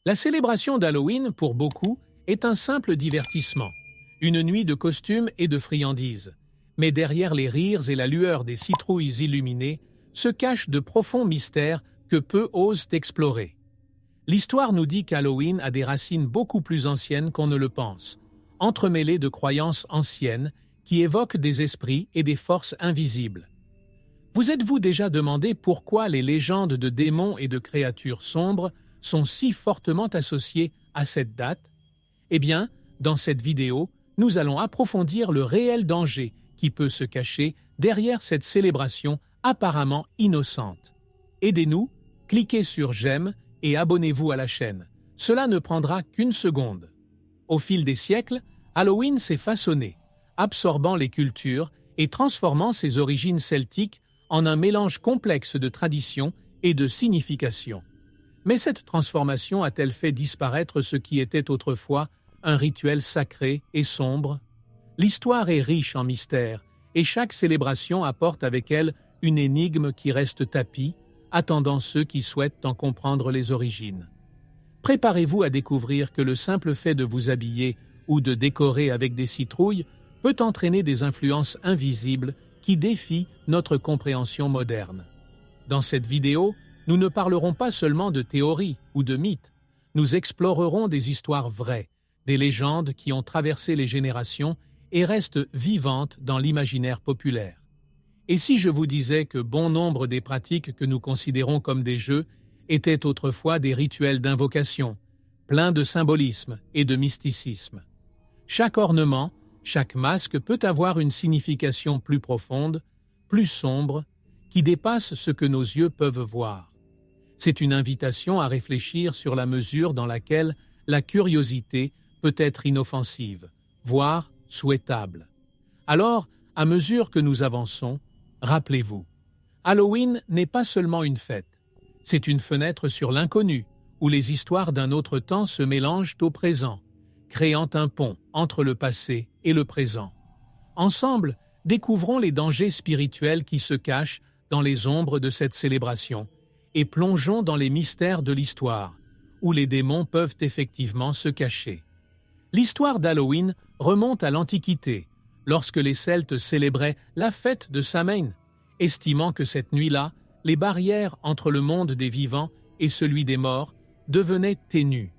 La célébration d'Halloween, pour beaucoup, est un simple divertissement, une nuit de costumes et de friandises. Mais derrière les rires et la lueur des citrouilles illuminées se cachent de profonds mystères que peu osent explorer. L'histoire nous dit qu'Halloween a des racines beaucoup plus anciennes qu'on ne le pense, entremêlées de croyances anciennes qui évoquent des esprits et des forces invisibles. Vous êtes-vous déjà demandé pourquoi les légendes de démons et de créatures sombres sont si fortement associées à cette date? Eh bien, dans cette vidéo, nous allons approfondir le réel danger qui peut se cacher derrière cette célébration apparemment innocente. Aidez-nous, cliquez sur j'aime et abonnez-vous à la chaîne. Cela ne prendra qu'une seconde. Au fil des siècles, Halloween s'est façonné, absorbant les cultures et transformant ses origines celtiques en un mélange complexe de traditions et de significations. Mais cette transformation a-t-elle fait disparaître ce qui était autrefois un rituel sacré et sombre? L'histoire est riche en mystères, et chaque célébration apporte avec elle une énigme qui reste tapie, attendant ceux qui souhaitent en comprendre les origines. Préparez-vous à découvrir que le simple fait de vous habiller ou de décorer avec des citrouilles peut entraîner des influences invisibles qui défient notre compréhension moderne. Dans cette vidéo, nous ne parlerons pas seulement de théories ou de mythes, nous explorerons des histoires vraies, des légendes qui ont traversé les générations et restent vivantes dans l'imaginaire populaire. Et si je vous disais que bon nombre des pratiques que nous considérons comme des jeux étaient autrefois des rituels d'invocation, pleins de symbolisme et de mysticisme? Chaque ornement, chaque masque peut avoir une signification plus profonde, plus sombre, qui dépasse ce que nos yeux peuvent voir. C'est une invitation à réfléchir sur la mesure dans laquelle la curiosité peut être inoffensive, voire souhaitable. Alors, à mesure que nous avançons, rappelez-vous, Halloween n'est pas seulement une fête, c'est une fenêtre sur l'inconnu, où les histoires d'un autre temps se mélangent au présent, créant un pont entre le passé et le présent. Ensemble, découvrons les dangers spirituels qui se cachent dans les ombres de cette célébration et plongeons dans les mystères de l'histoire, où les démons peuvent effectivement se cacher. L'histoire d'Halloween remonte à l'Antiquité, lorsque les Celtes célébraient la fête de Samhain, estimant que cette nuit-là, les barrières entre le monde des vivants et celui des morts devenaient ténues.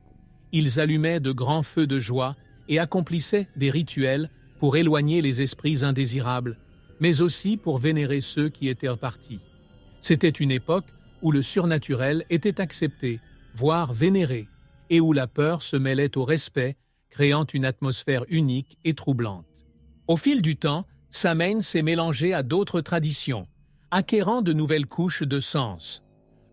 Ils allumaient de grands feux de joie et accomplissaient des rituels pour éloigner les esprits indésirables, mais aussi pour vénérer ceux qui étaient partis. C'était une époque où le surnaturel était accepté, voire vénéré, et où la peur se mêlait au respect, créant une atmosphère unique et troublante. Au fil du temps, Samhain s'est mélangé à d'autres traditions, acquérant de nouvelles couches de sens.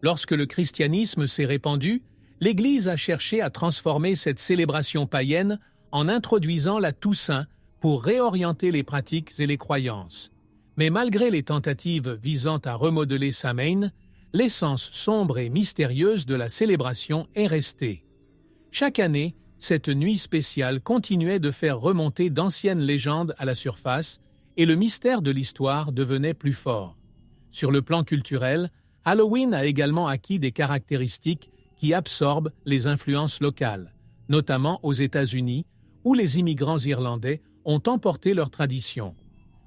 Lorsque le christianisme s'est répandu, l'Église a cherché à transformer cette célébration païenne en introduisant la Toussaint pour réorienter les pratiques et les croyances. Mais malgré les tentatives visant à remodeler Samhain, l'essence sombre et mystérieuse de la célébration est restée. Chaque année, cette nuit spéciale continuait de faire remonter d'anciennes légendes à la surface et le mystère de l'histoire devenait plus fort. Sur le plan culturel, Halloween a également acquis des caractéristiques qui absorbent les influences locales, notamment aux États-Unis, où les immigrants irlandais ont emporté leurs traditions.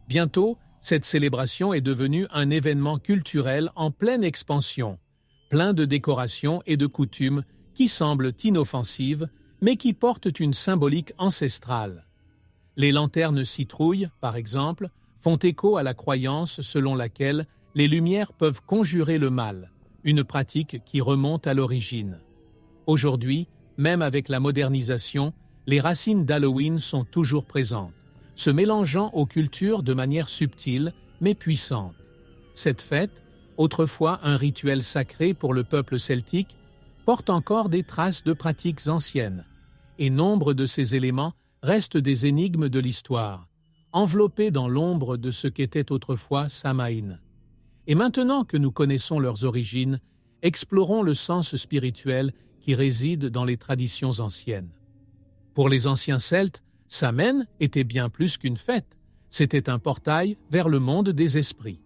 Bientôt, cette célébration est devenue un événement culturel en pleine expansion, plein de décorations et de coutumes qui semblent inoffensives, mais qui portent une symbolique ancestrale. Les lanternes citrouilles, par exemple, font écho à la croyance selon laquelle les lumières peuvent conjurer le mal, une pratique qui remonte à l'origine. Aujourd'hui, même avec la modernisation, les racines d'Halloween sont toujours présentes, se mélangeant aux cultures de manière subtile mais puissante. Cette fête, autrefois un rituel sacré pour le peuple celtique, porte encore des traces de pratiques anciennes, et nombre de ces éléments restent des énigmes de l'histoire, enveloppés dans l'ombre de ce qu'était autrefois Samhain. Et maintenant que nous connaissons leurs origines, explorons le sens spirituel qui réside dans les traditions anciennes. Pour les anciens Celtes, Samhain était bien plus qu'une fête, c'était un portail vers le monde des esprits.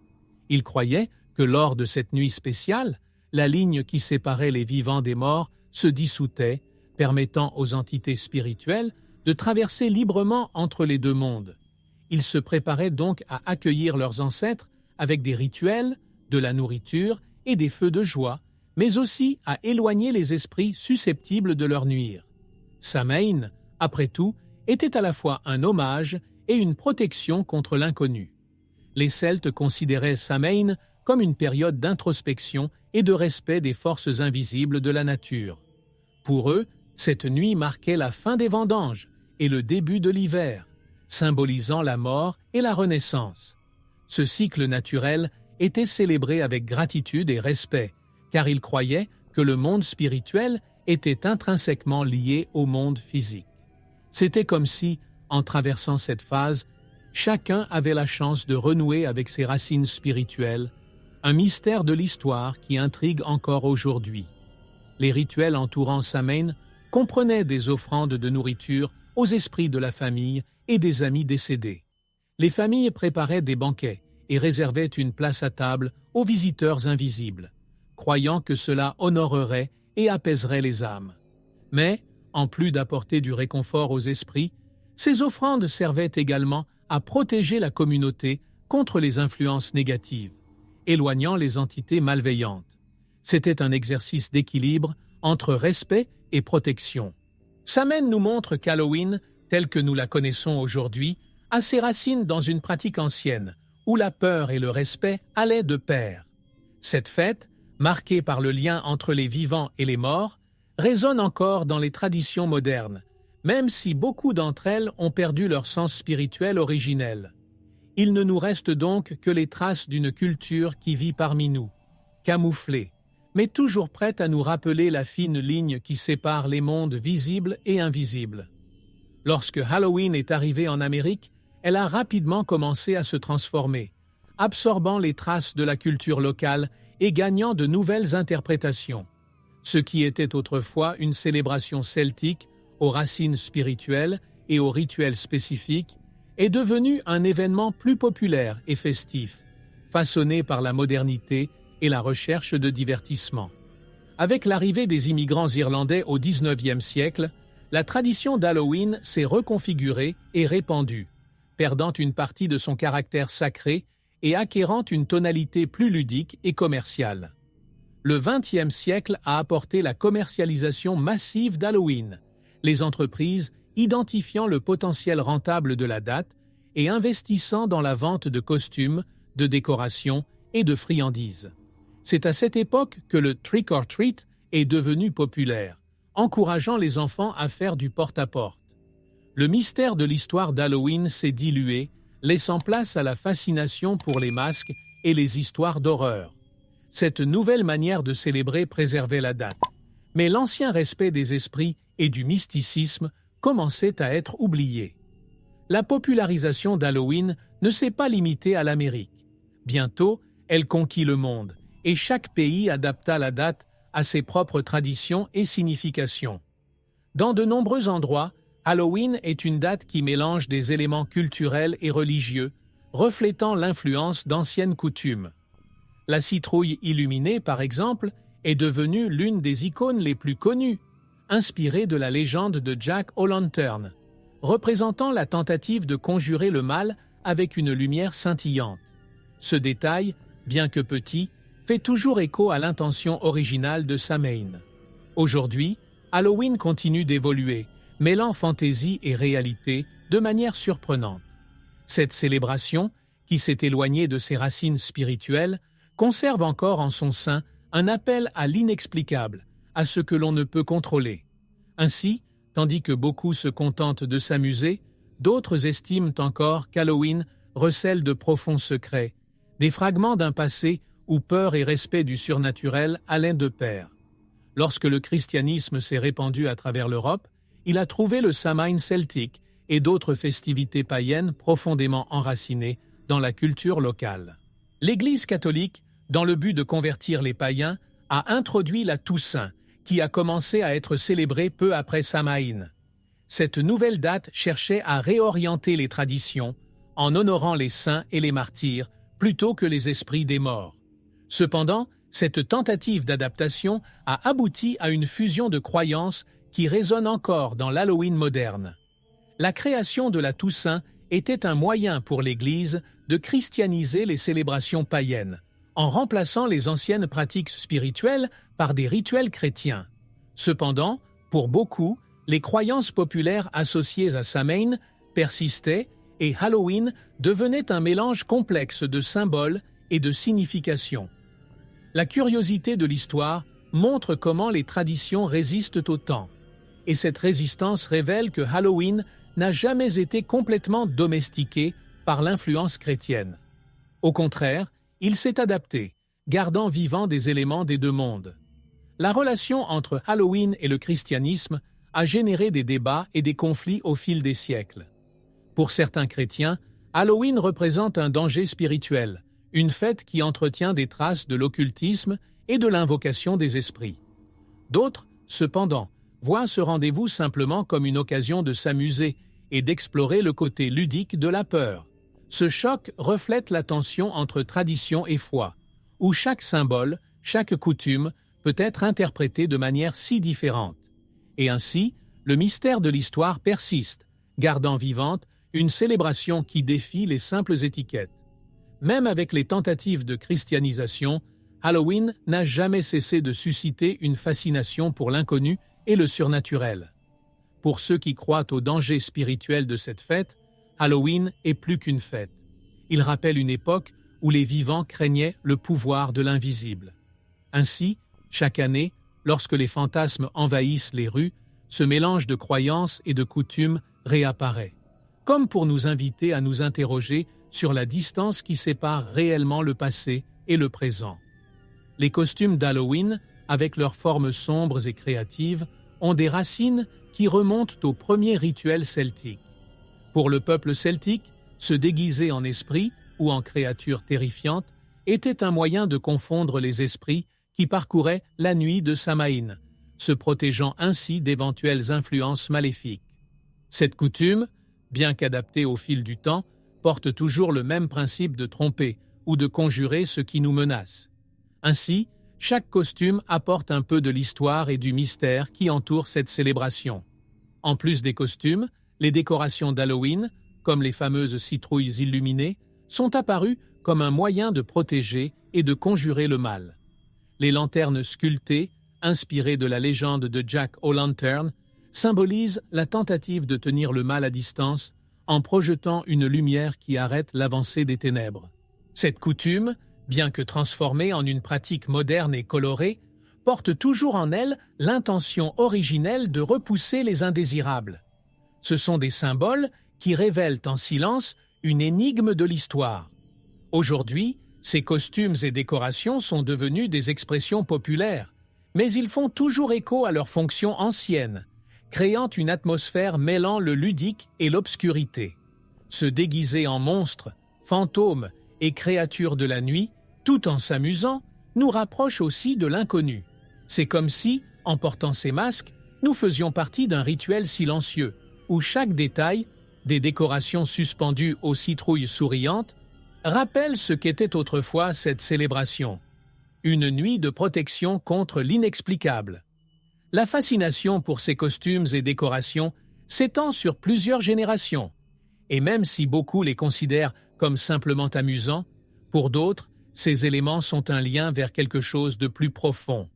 Ils croyaient que lors de cette nuit spéciale, la ligne qui séparait les vivants des morts se dissoudait, permettant aux entités spirituelles de traverser librement entre les deux mondes. Ils se préparaient donc à accueillir leurs ancêtres avec des rituels, de la nourriture et des feux de joie, mais aussi à éloigner les esprits susceptibles de leur nuire. Samhain, après tout, était à la fois un hommage et une protection contre l'inconnu. Les Celtes considéraient Samhain comme une période d'introspection et de respect des forces invisibles de la nature. Pour eux, cette nuit marquait la fin des vendanges et le début de l'hiver, symbolisant la mort et la renaissance. Ce cycle naturel était célébré avec gratitude et respect, car ils croyaient que le monde spirituel était intrinsèquement lié au monde physique. C'était comme si, en traversant cette phase, chacun avait la chance de renouer avec ses racines spirituelles, un mystère de l'histoire qui intrigue encore aujourd'hui. Les rituels entourant Samhain comprenaient des offrandes de nourriture aux esprits de la famille et des amis décédés. Les familles préparaient des banquets et réservaient une place à table aux visiteurs invisibles, croyant que cela honorerait et apaiserait les âmes. Mais, en plus d'apporter du réconfort aux esprits, ces offrandes servaient également à protéger la communauté contre les influences négatives, éloignant les entités malveillantes. C'était un exercice d'équilibre entre respect et protection. Samhain nous montre qu'Halloween, telle que nous la connaissons aujourd'hui, a ses racines dans une pratique ancienne, où la peur et le respect allaient de pair. Cette fête, marquée par le lien entre les vivants et les morts, résonne encore dans les traditions modernes, même si beaucoup d'entre elles ont perdu leur sens spirituel originel. Il ne nous reste donc que les traces d'une culture qui vit parmi nous, camouflée, mais toujours prête à nous rappeler la fine ligne qui sépare les mondes visibles et invisibles. Lorsque Halloween est arrivé en Amérique, elle a rapidement commencé à se transformer, absorbant les traces de la culture locale et gagnant de nouvelles interprétations. Ce qui était autrefois une célébration celtique aux racines spirituelles et aux rituels spécifiques est devenu un événement plus populaire et festif, façonné par la modernité et la recherche de divertissement. Avec l'arrivée des immigrants irlandais au XIXe siècle, la tradition d'Halloween s'est reconfigurée et répandue, perdant une partie de son caractère sacré et acquérant une tonalité plus ludique et commerciale. Le XXe siècle a apporté la commercialisation massive d'Halloween, les entreprises identifiant le potentiel rentable de la date et investissant dans la vente de costumes, de décorations et de friandises. C'est à cette époque que le trick or treat est devenu populaire, encourageant les enfants à faire du porte-à-porte. Le mystère de l'histoire d'Halloween s'est dilué, laissant place à la fascination pour les masques et les histoires d'horreur. Cette nouvelle manière de célébrer préservait la date, mais l'ancien respect des esprits et du mysticisme commençait à être oublié. La popularisation d'Halloween ne s'est pas limitée à l'Amérique. Bientôt, elle conquit le monde, et chaque pays adapta la date à ses propres traditions et significations. Dans de nombreux endroits, Halloween est une date qui mélange des éléments culturels et religieux, reflétant l'influence d'anciennes coutumes. La citrouille illuminée, par exemple, est devenue l'une des icônes les plus connues, inspirée de la légende de Jack O'Lantern, représentant la tentative de conjurer le mal avec une lumière scintillante. Ce détail, bien que petit, fait toujours écho à l'intention originale de Samhain. Aujourd'hui, Halloween continue d'évoluer, mêlant fantaisie et réalité de manière surprenante. Cette célébration, qui s'est éloignée de ses racines spirituelles, conserve encore en son sein un appel à l'inexplicable, à ce que l'on ne peut contrôler. Ainsi, tandis que beaucoup se contentent de s'amuser, d'autres estiment encore qu'Halloween recèle de profonds secrets, des fragments d'un passé où peur et respect du surnaturel allaient de pair. Lorsque le christianisme s'est répandu à travers l'Europe, il a trouvé le Samhain celtique et d'autres festivités païennes profondément enracinées dans la culture locale. L'Église catholique, dans le but de convertir les païens, a introduit la Toussaint, qui a commencé à être célébrée peu après Samhain. Cette nouvelle date cherchait à réorienter les traditions en honorant les saints et les martyrs plutôt que les esprits des morts. Cependant, cette tentative d'adaptation a abouti à une fusion de croyances qui résonne encore dans l'Halloween moderne. La création de la Toussaint était un moyen pour l'Église de christianiser les célébrations païennes, en remplaçant les anciennes pratiques spirituelles par des rituels chrétiens. Cependant, pour beaucoup, les croyances populaires associées à Samhain persistaient et Halloween devenait un mélange complexe de symboles et de significations. La curiosité de l'histoire montre comment les traditions résistent au temps, et cette résistance révèle que Halloween n'a jamais été complètement domestiqué par l'influence chrétienne. Au contraire, il s'est adapté, gardant vivant des éléments des deux mondes. La relation entre Halloween et le christianisme a généré des débats et des conflits au fil des siècles. Pour certains chrétiens, Halloween représente un danger spirituel, une fête qui entretient des traces de l'occultisme et de l'invocation des esprits. D'autres, cependant, voient ce rendez-vous simplement comme une occasion de s'amuser et d'explorer le côté ludique de la peur. Ce choc reflète la tension entre tradition et foi, où chaque symbole, chaque coutume peut être interprété de manière si différente. Et ainsi, le mystère de l'histoire persiste, gardant vivante une célébration qui défie les simples étiquettes. Même avec les tentatives de christianisation, Halloween n'a jamais cessé de susciter une fascination pour l'inconnu et le surnaturel. Pour ceux qui croient au danger spirituel de cette fête, Halloween est plus qu'une fête. Il rappelle une époque où les vivants craignaient le pouvoir de l'invisible. Ainsi, chaque année, lorsque les fantasmes envahissent les rues, ce mélange de croyances et de coutumes réapparaît, comme pour nous inviter à nous interroger sur la distance qui sépare réellement le passé et le présent. Les costumes d'Halloween, avec leurs formes sombres et créatives, ont des racines qui remontent aux premiers rituels celtiques. Pour le peuple celtique, se déguiser en esprit ou en créature terrifiante était un moyen de confondre les esprits qui parcouraient la nuit de Samhain, se protégeant ainsi d'éventuelles influences maléfiques. Cette coutume, bien qu'adaptée au fil du temps, porte toujours le même principe de tromper ou de conjurer ce qui nous menace. Ainsi, chaque costume apporte un peu de l'histoire et du mystère qui entoure cette célébration. En plus des costumes, les décorations d'Halloween, comme les fameuses citrouilles illuminées, sont apparues comme un moyen de protéger et de conjurer le mal. Les lanternes sculptées, inspirées de la légende de Jack O'Lantern, symbolisent la tentative de tenir le mal à distance en projetant une lumière qui arrête l'avancée des ténèbres. Cette coutume, bien que transformée en une pratique moderne et colorée, porte toujours en elle l'intention originelle de repousser les indésirables. Ce sont des symboles qui révèlent en silence une énigme de l'histoire. Aujourd'hui, ces costumes et décorations sont devenus des expressions populaires, mais ils font toujours écho à leur fonction ancienne, créant une atmosphère mêlant le ludique et l'obscurité. Se déguiser en monstres, fantômes et créatures de la nuit, tout en s'amusant, nous rapproche aussi de l'inconnu. C'est comme si, en portant ces masques, nous faisions partie d'un rituel silencieux, où chaque détail, des décorations suspendues aux citrouilles souriantes, rappelle ce qu'était autrefois cette célébration. Une nuit de protection contre l'inexplicable. La fascination pour ces costumes et décorations s'étend sur plusieurs générations, et même si beaucoup les considèrent comme simplement amusants, pour d'autres, ces éléments sont un lien vers quelque chose de plus profond.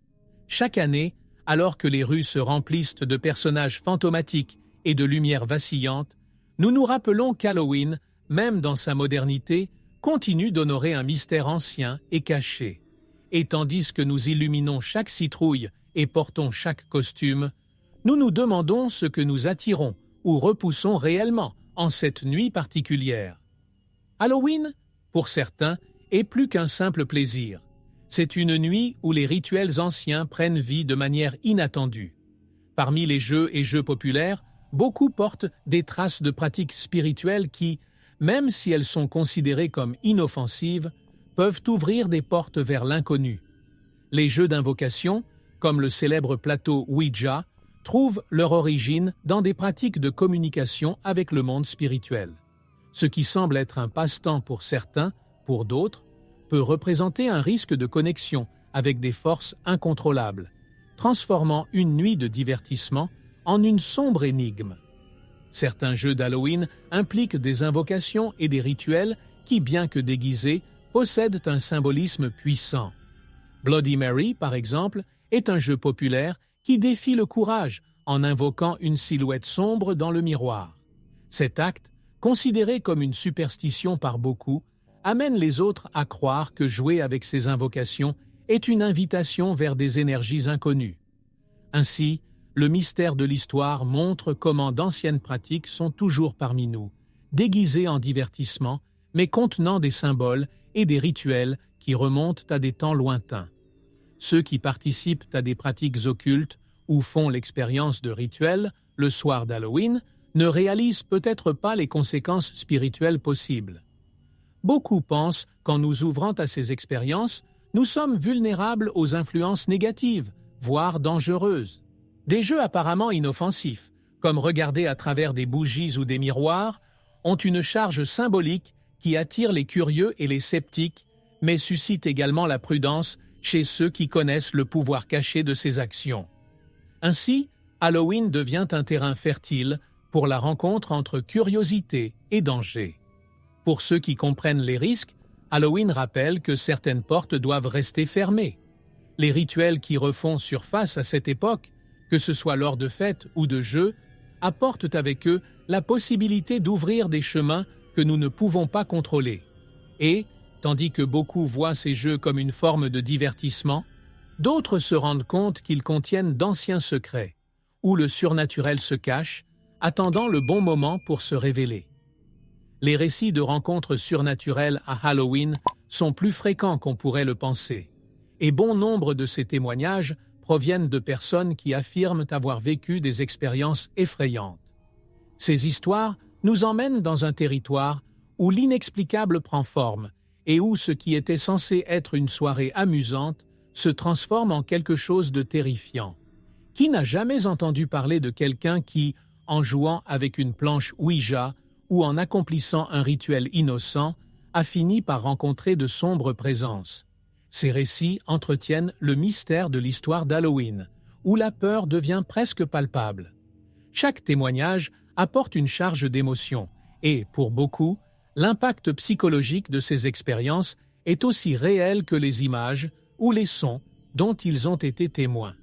Chaque année, alors que les rues se remplissent de personnages fantomatiques et de lumières vacillantes, nous nous rappelons qu'Halloween, même dans sa modernité, continue d'honorer un mystère ancien et caché. Et tandis que nous illuminons chaque citrouille et portons chaque costume, nous nous demandons ce que nous attirons ou repoussons réellement en cette nuit particulière. Halloween, pour certains, est plus qu'un simple plaisir. C'est une nuit où les rituels anciens prennent vie de manière inattendue. Parmi les jeux et jeux populaires, beaucoup portent des traces de pratiques spirituelles qui, même si elles sont considérées comme inoffensives, peuvent ouvrir des portes vers l'inconnu. Les jeux d'invocation, comme le célèbre plateau Ouija, trouvent leur origine dans des pratiques de communication avec le monde spirituel. Ce qui semble être un passe-temps pour certains, pour d'autres, peut représenter un risque de connexion avec des forces incontrôlables, transformant une nuit de divertissement en une sombre énigme. Certains jeux d'Halloween impliquent des invocations et des rituels qui, bien que déguisés, possèdent un symbolisme puissant. Bloody Mary, par exemple, est un jeu populaire qui défie le courage en invoquant une silhouette sombre dans le miroir. Cet acte, considéré comme une superstition par beaucoup, amène les autres à croire que jouer avec ces invocations est une invitation vers des énergies inconnues. Ainsi, le mystère de l'histoire montre comment d'anciennes pratiques sont toujours parmi nous, déguisées en divertissement, mais contenant des symboles et des rituels qui remontent à des temps lointains. Ceux qui participent à des pratiques occultes ou font l'expérience de rituels le soir d'Halloween ne réalisent peut-être pas les conséquences spirituelles possibles. Beaucoup pensent qu'en nous ouvrant à ces expériences, nous sommes vulnérables aux influences négatives, voire dangereuses. Des jeux apparemment inoffensifs, comme regarder à travers des bougies ou des miroirs, ont une charge symbolique qui attire les curieux et les sceptiques, mais suscite également la prudence chez ceux qui connaissent le pouvoir caché de ces actions. Ainsi, Halloween devient un terrain fertile pour la rencontre entre curiosité et danger. Pour ceux qui comprennent les risques, Halloween rappelle que certaines portes doivent rester fermées. Les rituels qui refont surface à cette époque, que ce soit lors de fêtes ou de jeux, apportent avec eux la possibilité d'ouvrir des chemins que nous ne pouvons pas contrôler. Et, tandis que beaucoup voient ces jeux comme une forme de divertissement, d'autres se rendent compte qu'ils contiennent d'anciens secrets, où le surnaturel se cache, attendant le bon moment pour se révéler. Les récits de rencontres surnaturelles à Halloween sont plus fréquents qu'on pourrait le penser, et bon nombre de ces témoignages proviennent de personnes qui affirment avoir vécu des expériences effrayantes. Ces histoires nous emmènent dans un territoire où l'inexplicable prend forme et où ce qui était censé être une soirée amusante se transforme en quelque chose de terrifiant. Qui n'a jamais entendu parler de quelqu'un qui, en jouant avec une planche Ouija ou en accomplissant un rituel innocent, a fini par rencontrer de sombres présences? Ces récits entretiennent le mystère de l'histoire d'Halloween, où la peur devient presque palpable. Chaque témoignage apporte une charge d'émotion et, pour beaucoup, l'impact psychologique de ces expériences est aussi réel que les images ou les sons dont ils ont été témoins.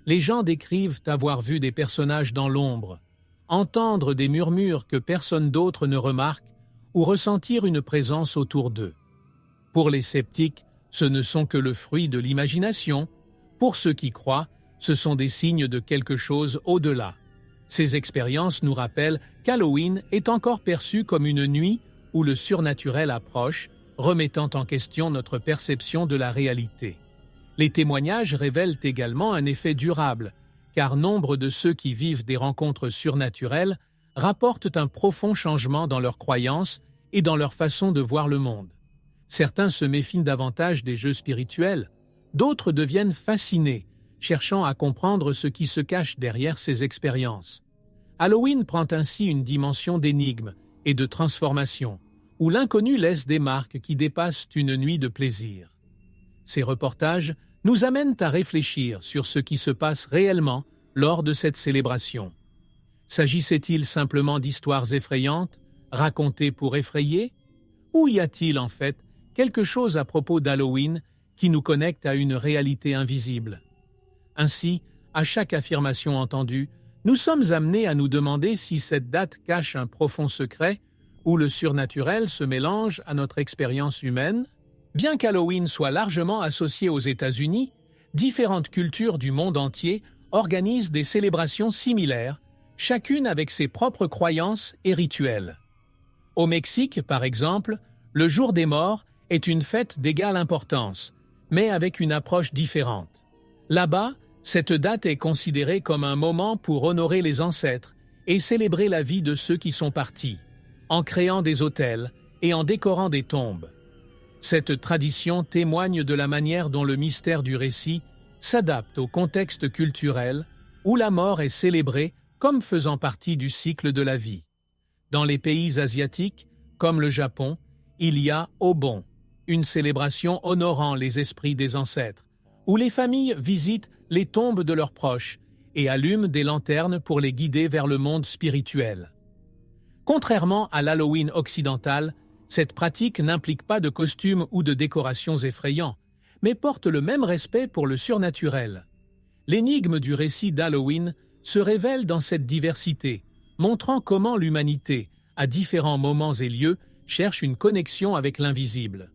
Les gens décrivent avoir vu des personnages dans l'ombre, entendre des murmures que personne d'autre ne remarque ou ressentir une présence autour d'eux. Pour les sceptiques, ce ne sont que le fruit de l'imagination. Pour ceux qui croient, ce sont des signes de quelque chose au-delà. Ces expériences nous rappellent qu'Halloween est encore perçu comme une nuit où le surnaturel approche, remettant en question notre perception de la réalité. Les témoignages révèlent également un effet durable, car nombre de ceux qui vivent des rencontres surnaturelles rapportent un profond changement dans leurs croyances et dans leur façon de voir le monde. Certains se méfient davantage des jeux spirituels, d'autres deviennent fascinés, cherchant à comprendre ce qui se cache derrière ces expériences. Halloween prend ainsi une dimension d'énigme et de transformation, où l'inconnu laisse des marques qui dépassent une nuit de plaisir. Ces reportages nous amènent à réfléchir sur ce qui se passe réellement lors de cette célébration. S'agissait-il simplement d'histoires effrayantes, racontées pour effrayer? Ou y a-t-il en fait quelque chose à propos d'Halloween qui nous connecte à une réalité invisible? Ainsi, à chaque affirmation entendue, nous sommes amenés à nous demander si cette date cache un profond secret où le surnaturel se mélange à notre expérience humaine. Bien qu'Halloween soit largement associé aux États-Unis, différentes cultures du monde entier organisent des célébrations similaires, chacune avec ses propres croyances et rituels. Au Mexique, par exemple, le Jour des Morts est une fête d'égale importance, mais avec une approche différente. Là-bas, cette date est considérée comme un moment pour honorer les ancêtres et célébrer la vie de ceux qui sont partis, en créant des autels et en décorant des tombes. Cette tradition témoigne de la manière dont le mystère du récit s'adapte au contexte culturel où la mort est célébrée comme faisant partie du cycle de la vie. Dans les pays asiatiques, comme le Japon, il y a Obon, une célébration honorant les esprits des ancêtres, où les familles visitent les tombes de leurs proches et allument des lanternes pour les guider vers le monde spirituel. Contrairement à l'Halloween occidental, cette pratique n'implique pas de costumes ou de décorations effrayants, mais porte le même respect pour le surnaturel. L'énigme du récit d'Halloween se révèle dans cette diversité, montrant comment l'humanité, à différents moments et lieux, cherche une connexion avec l'invisible.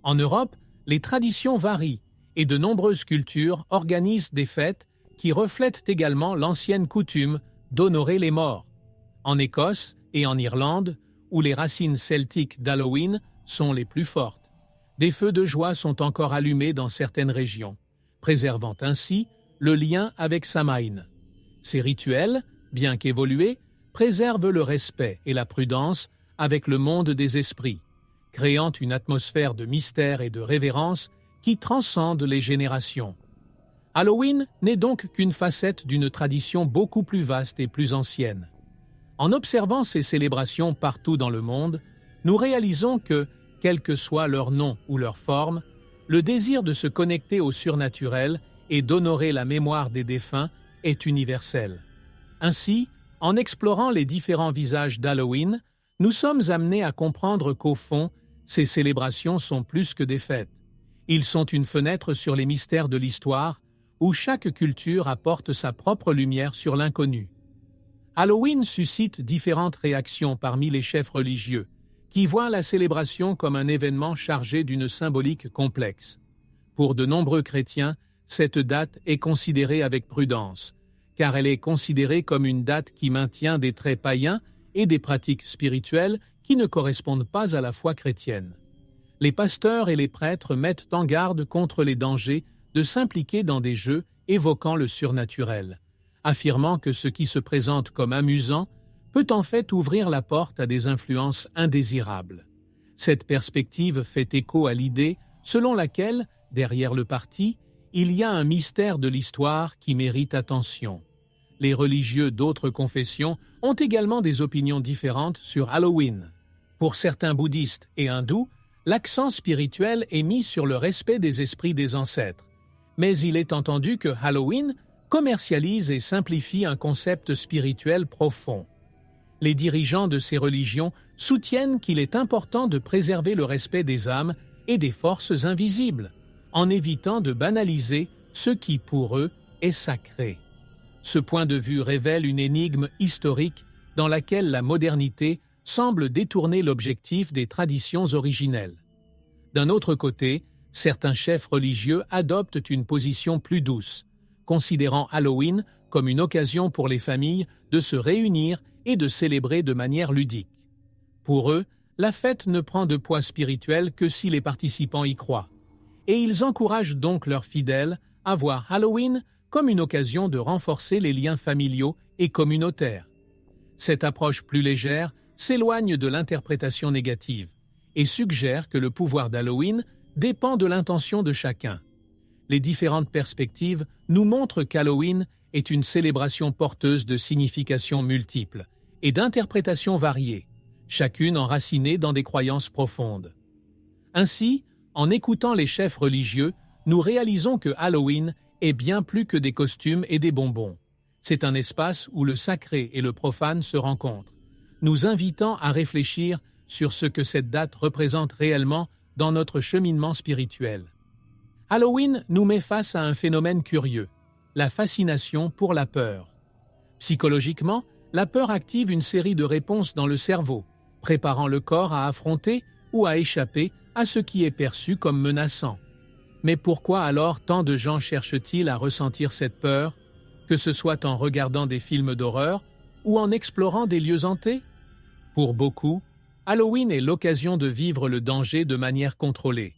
En Europe, les traditions varient et de nombreuses cultures organisent des fêtes qui reflètent également l'ancienne coutume d'honorer les morts. En Écosse et en Irlande, où les racines celtiques d'Halloween sont les plus fortes, des feux de joie sont encore allumés dans certaines régions, préservant ainsi le lien avec Samhain. Ces rituels, bien qu'évolués, préservent le respect et la prudence avec le monde des esprits, créant une atmosphère de mystère et de révérence qui transcende les générations. Halloween n'est donc qu'une facette d'une tradition beaucoup plus vaste et plus ancienne. En observant ces célébrations partout dans le monde, nous réalisons que, quel que soit leur nom ou leur forme, le désir de se connecter au surnaturel et d'honorer la mémoire des défunts est universel. Ainsi, en explorant les différents visages d'Halloween, nous sommes amenés à comprendre qu'au fond, ces célébrations sont plus que des fêtes. Ils sont une fenêtre sur les mystères de l'histoire, où chaque culture apporte sa propre lumière sur l'inconnu. Halloween suscite différentes réactions parmi les chefs religieux, qui voient la célébration comme un événement chargé d'une symbolique complexe. Pour de nombreux chrétiens, cette date est considérée avec prudence, car elle est considérée comme une date qui maintient des traits païens et des pratiques spirituelles qui ne correspondent pas à la foi chrétienne. Les pasteurs et les prêtres mettent en garde contre les dangers de s'impliquer dans des jeux évoquant le surnaturel, affirmant que ce qui se présente comme amusant peut en fait ouvrir la porte à des influences indésirables. Cette perspective fait écho à l'idée selon laquelle, derrière le parti, il y a un mystère de l'histoire qui mérite attention. Les religieux d'autres confessions ont également des opinions différentes sur Halloween. Pour certains bouddhistes et hindous, l'accent spirituel est mis sur le respect des esprits des ancêtres. Mais il est entendu que Halloween commercialise et simplifie un concept spirituel profond. Les dirigeants de ces religions soutiennent qu'il est important de préserver le respect des âmes et des forces invisibles, en évitant de banaliser ce qui, pour eux, est sacré. Ce point de vue révèle une énigme historique dans laquelle la modernité semble détourner l'objectif des traditions originelles. D'un autre côté, certains chefs religieux adoptent une position plus douce, considérant Halloween comme une occasion pour les familles de se réunir et de célébrer de manière ludique. Pour eux, la fête ne prend de poids spirituel que si les participants y croient, et ils encouragent donc leurs fidèles à voir Halloween comme une occasion de renforcer les liens familiaux et communautaires. Cette approche plus légère s'éloigne de l'interprétation négative et suggère que le pouvoir d'Halloween dépend de l'intention de chacun. Les différentes perspectives nous montrent qu'Halloween est une célébration porteuse de significations multiples et d'interprétations variées, chacune enracinée dans des croyances profondes. Ainsi, en écoutant les chefs religieux, nous réalisons que Halloween est bien plus que des costumes et des bonbons. C'est un espace où le sacré et le profane se rencontrent, nous invitant à réfléchir sur ce que cette date représente réellement dans notre cheminement spirituel. Halloween nous met face à un phénomène curieux, la fascination pour la peur. Psychologiquement, la peur active une série de réponses dans le cerveau, préparant le corps à affronter ou à échapper à ce qui est perçu comme menaçant. Mais pourquoi alors tant de gens cherchent-ils à ressentir cette peur, que ce soit en regardant des films d'horreur ou en explorant des lieux hantés? Pour beaucoup, Halloween est l'occasion de vivre le danger de manière contrôlée,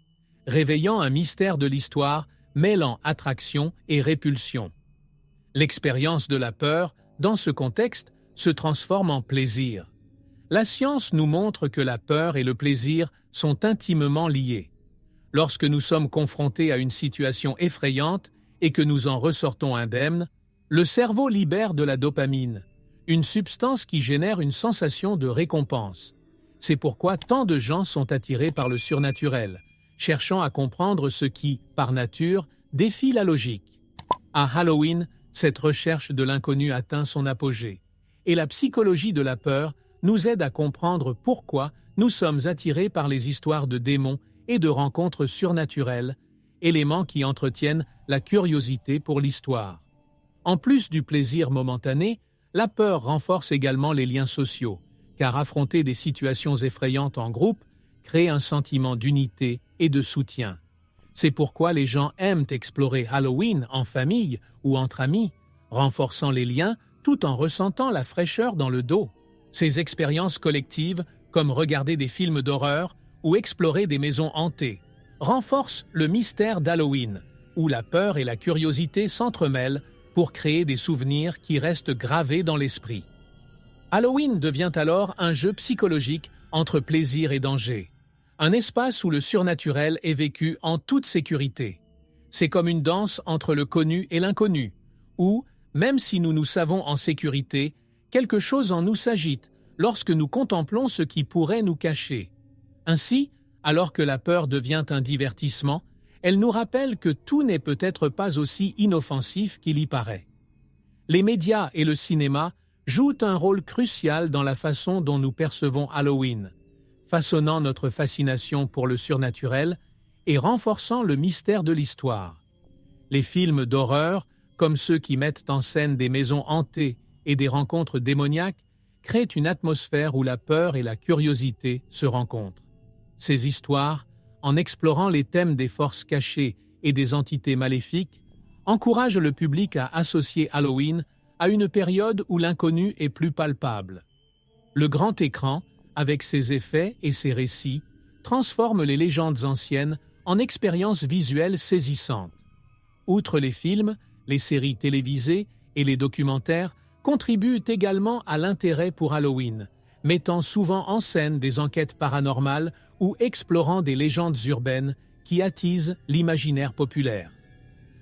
réveillant un mystère de l'histoire mêlant attraction et répulsion. L'expérience de la peur, dans ce contexte, se transforme en plaisir. La science nous montre que la peur et le plaisir sont intimement liés. Lorsque nous sommes confrontés à une situation effrayante et que nous en ressortons indemnes, le cerveau libère de la dopamine, une substance qui génère une sensation de récompense. C'est pourquoi tant de gens sont attirés par le surnaturel, cherchant à comprendre ce qui, par nature, défie la logique. À Halloween, Cette recherche de l'inconnu atteint son apogée, et la psychologie de la peur nous aide à comprendre pourquoi nous sommes attirés par les histoires de démons et de rencontres surnaturelles, éléments qui entretiennent la curiosité pour l'histoire. En plus du plaisir momentané, la peur renforce également les liens sociaux, car affronter des situations effrayantes en groupe crée un sentiment d'unité et de soutien. C'est pourquoi les gens aiment explorer Halloween en famille ou entre amis, renforçant les liens tout en ressentant la fraîcheur dans le dos. Ces expériences collectives, comme regarder des films d'horreur ou explorer des maisons hantées, renforcent le mystère d'Halloween, où la peur et la curiosité s'entremêlent pour créer des souvenirs qui restent gravés dans l'esprit. Halloween devient alors un jeu psychologique entre plaisir et danger, un espace où le surnaturel est vécu en toute sécurité. C'est comme une danse entre le connu et l'inconnu, où, même si nous nous savons en sécurité, quelque chose en nous s'agite lorsque nous contemplons ce qui pourrait nous cacher. Ainsi, alors que la peur devient un divertissement, elle nous rappelle que tout n'est peut-être pas aussi inoffensif qu'il y paraît. Les médias et le cinéma jouent un rôle crucial dans la façon dont nous percevons Halloween, façonnant notre fascination pour le surnaturel et renforçant le mystère de l'histoire. Les films d'horreur, comme ceux qui mettent en scène des maisons hantées et des rencontres démoniaques, créent une atmosphère où la peur et la curiosité se rencontrent. Ces histoires, en explorant les thèmes des forces cachées et des entités maléfiques, encouragent le public à associer Halloween à une période où l'inconnu est plus palpable. Le grand écran, avec ses effets et ses récits, transforme les légendes anciennes en expériences visuelles saisissantes. Outre les films, les séries télévisées et les documentaires contribuent également à l'intérêt pour Halloween, mettant souvent en scène des enquêtes paranormales ou explorant des légendes urbaines qui attisent l'imaginaire populaire.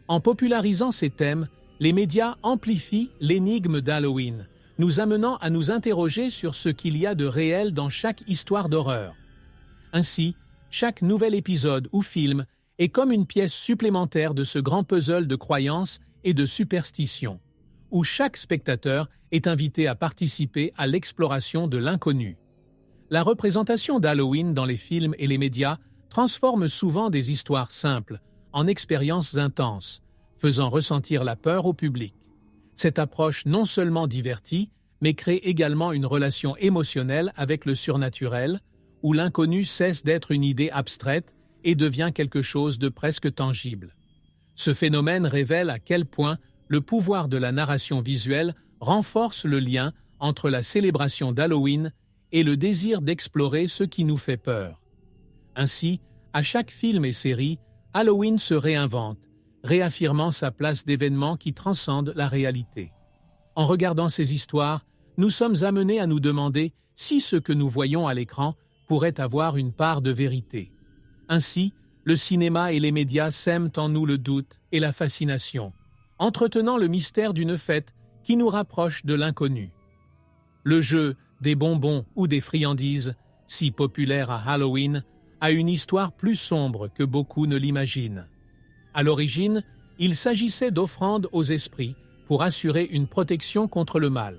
En popularisant ces thèmes, les médias amplifient l'énigme d'Halloween, nous amenant à nous interroger sur ce qu'il y a de réel dans chaque histoire d'horreur. Ainsi, chaque nouvel épisode ou film est comme une pièce supplémentaire de ce grand puzzle de croyances et de superstitions, où chaque spectateur est invité à participer à l'exploration de l'inconnu. La représentation d'Halloween dans les films et les médias transforme souvent des histoires simples en expériences intenses, faisant ressentir la peur au public. Cette approche non seulement divertit, mais crée également une relation émotionnelle avec le surnaturel, où l'inconnu cesse d'être une idée abstraite et devient quelque chose de presque tangible. Ce phénomène révèle à quel point le pouvoir de la narration visuelle renforce le lien entre la célébration d'Halloween et le désir d'explorer ce qui nous fait peur. Ainsi, à chaque film et série, Halloween se réinvente, réaffirmant sa place d'événement qui transcende la réalité. En regardant ces histoires, nous sommes amenés à nous demander si ce que nous voyons à l'écran pourrait avoir une part de vérité. Ainsi, le cinéma et les médias sèment en nous le doute et la fascination, entretenant le mystère d'une fête qui nous rapproche de l'inconnu. Le jeu des bonbons ou des friandises, si populaire à Halloween, a une histoire plus sombre que beaucoup ne l'imaginent. À l'origine, il s'agissait d'offrandes aux esprits pour assurer une protection contre le mal.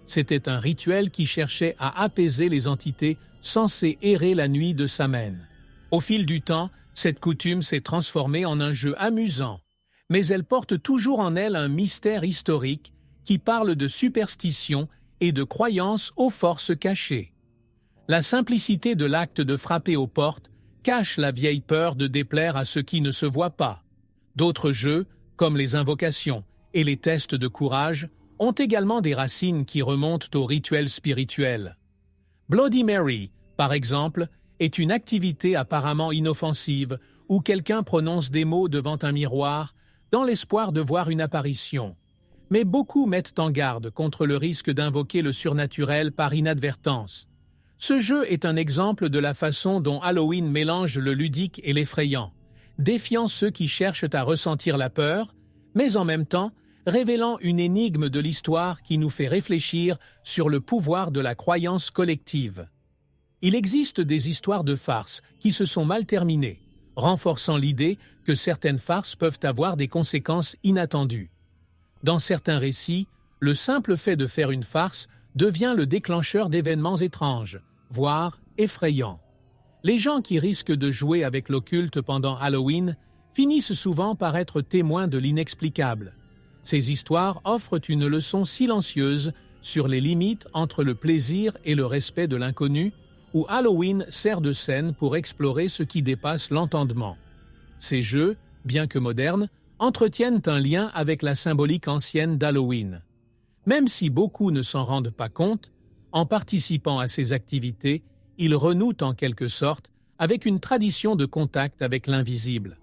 C'était un rituel qui cherchait à apaiser les entités censées errer la nuit de Samhain. Au fil du temps, cette coutume s'est transformée en un jeu amusant, mais elle porte toujours en elle un mystère historique qui parle de superstition et de croyances aux forces cachées. La simplicité de l'acte de frapper aux portes cache la vieille peur de déplaire à ce qui ne se voit pas. D'autres jeux, comme les invocations et les tests de courage, ont également des racines qui remontent aux rituels spirituels. Bloody Mary, par exemple, est une activité apparemment inoffensive où quelqu'un prononce des mots devant un miroir dans l'espoir de voir une apparition. Mais beaucoup mettent en garde contre le risque d'invoquer le surnaturel par inadvertance. Ce jeu est un exemple de la façon dont Halloween mélange le ludique et l'effrayant, défiant ceux qui cherchent à ressentir la peur, mais en même temps révélant une énigme de l'histoire qui nous fait réfléchir sur le pouvoir de la croyance collective. Il existe des histoires de farces qui se sont mal terminées, renforçant l'idée que certaines farces peuvent avoir des conséquences inattendues. Dans certains récits, le simple fait de faire une farce devient le déclencheur d'événements étranges, voire effrayants. Les gens qui risquent de jouer avec l'occulte pendant Halloween finissent souvent par être témoins de l'inexplicable. Ces histoires offrent une leçon silencieuse sur les limites entre le plaisir et le respect de l'inconnu, où Halloween sert de scène pour explorer ce qui dépasse l'entendement. Ces jeux, bien que modernes, entretiennent un lien avec la symbolique ancienne d'Halloween. Même si beaucoup ne s'en rendent pas compte, en participant à ces activités, ils renouent en quelque sorte avec une tradition de contact avec l'invisible.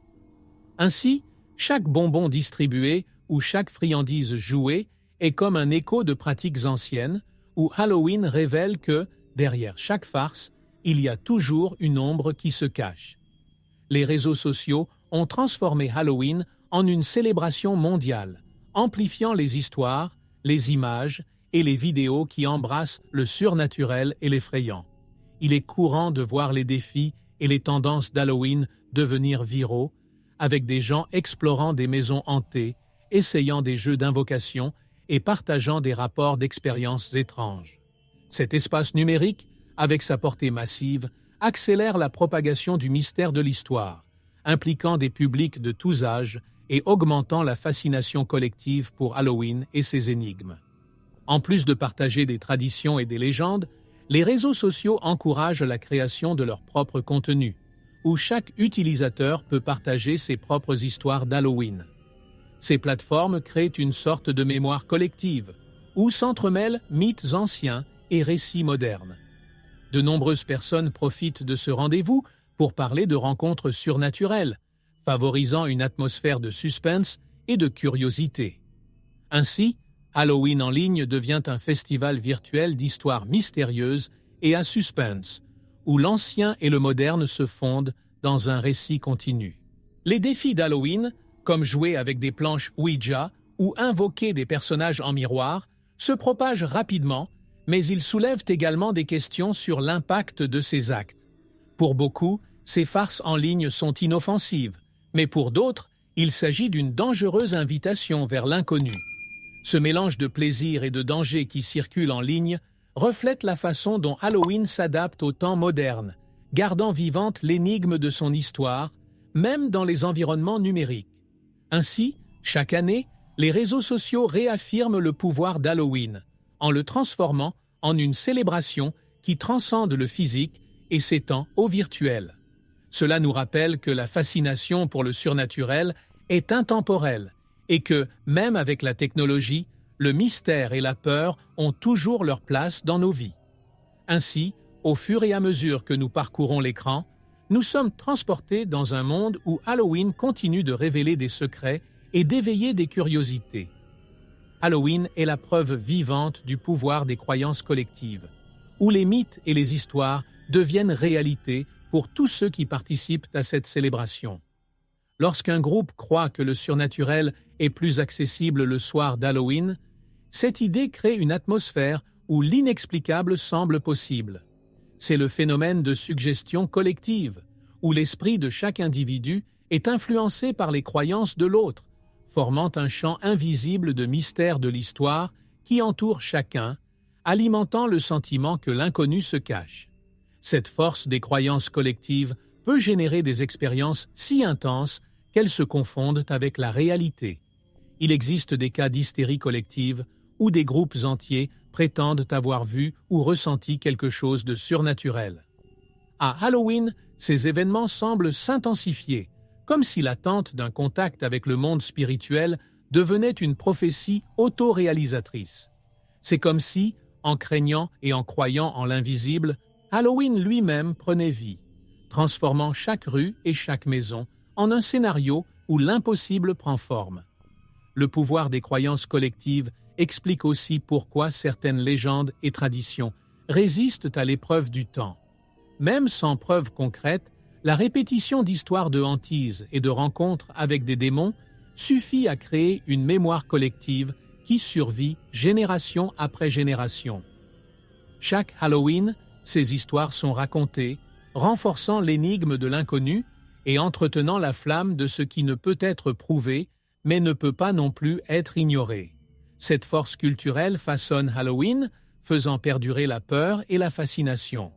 Ainsi, chaque bonbon distribué ou chaque friandise jouée est comme un écho de pratiques anciennes, où Halloween révèle que, derrière chaque farce, il y a toujours une ombre qui se cache. Les réseaux sociaux ont transformé Halloween en une célébration mondiale, amplifiant les histoires, les images et les vidéos qui embrassent le surnaturel et l'effrayant. Il est courant de voir les défis et les tendances d'Halloween devenir viraux, avec des gens explorant des maisons hantées, essayant des jeux d'invocation et partageant des rapports d'expériences étranges. Cet espace numérique, avec sa portée massive, accélère la propagation du mystère de l'histoire, impliquant des publics de tous âges et augmentant la fascination collective pour Halloween et ses énigmes. En plus de partager des traditions et des légendes, les réseaux sociaux encouragent la création de leur propre contenu, où chaque utilisateur peut partager ses propres histoires d'Halloween. Ces plateformes créent une sorte de mémoire collective, où s'entremêlent mythes anciens et récits modernes. De nombreuses personnes profitent de ce rendez-vous pour parler de rencontres surnaturelles, favorisant une atmosphère de suspense et de curiosité. Ainsi, Halloween en ligne devient un festival virtuel d'histoires mystérieuses et à suspense, où l'ancien et le moderne se fondent dans un récit continu. Les défis d'Halloween, comme jouer avec des planches Ouija ou invoquer des personnages en miroir, se propagent rapidement, mais ils soulèvent également des questions sur l'impact de ces actes. Pour beaucoup, ces farces en ligne sont inoffensives, mais pour d'autres, il s'agit d'une dangereuse invitation vers l'inconnu. Ce mélange de plaisir et de danger qui circule en ligne reflète la façon dont Halloween s'adapte au temps moderne, gardant vivante l'énigme de son histoire, même dans les environnements numériques. Ainsi, chaque année, les réseaux sociaux réaffirment le pouvoir d'Halloween, en le transformant en une célébration qui transcende le physique et s'étend au virtuel. Cela nous rappelle que la fascination pour le surnaturel est intemporelle et que, même avec la technologie, le mystère et la peur ont toujours leur place dans nos vies. Ainsi, au fur et à mesure que nous parcourons l'écran, nous sommes transportés dans un monde où Halloween continue de révéler des secrets et d'éveiller des curiosités. Halloween est la preuve vivante du pouvoir des croyances collectives, où les mythes et les histoires deviennent réalité pour tous ceux qui participent à cette célébration. Lorsqu'un groupe croit que le surnaturel est plus accessible le soir d'Halloween, cette idée crée une atmosphère où l'inexplicable semble possible. C'est le phénomène de suggestion collective, où l'esprit de chaque individu est influencé par les croyances de l'autre, formant un champ invisible de mystère de l'histoire qui entoure chacun, alimentant le sentiment que l'inconnu se cache. Cette force des croyances collectives peut générer des expériences si intenses qu'elles se confondent avec la réalité. Il existe des cas d'hystérie collective où des groupes entiers prétendent avoir vu ou ressenti quelque chose de surnaturel. À Halloween, ces événements semblent s'intensifier, comme si l'attente d'un contact avec le monde spirituel devenait une prophétie autoréalisatrice. C'est comme si, en craignant et en croyant en l'invisible, Halloween lui-même prenait vie, transformant chaque rue et chaque maison en un scénario où l'impossible prend forme. Le pouvoir des croyances collectives explique aussi pourquoi certaines légendes et traditions résistent à l'épreuve du temps. Même sans preuve concrète, la répétition d'histoires de hantises et de rencontres avec des démons suffit à créer une mémoire collective qui survit génération après génération. Chaque Halloween, ces histoires sont racontées, renforçant l'énigme de l'inconnu et entretenant la flamme de ce qui ne peut être prouvé, mais ne peut pas non plus être ignorée. Cette force culturelle façonne Halloween, faisant perdurer la peur et la fascination.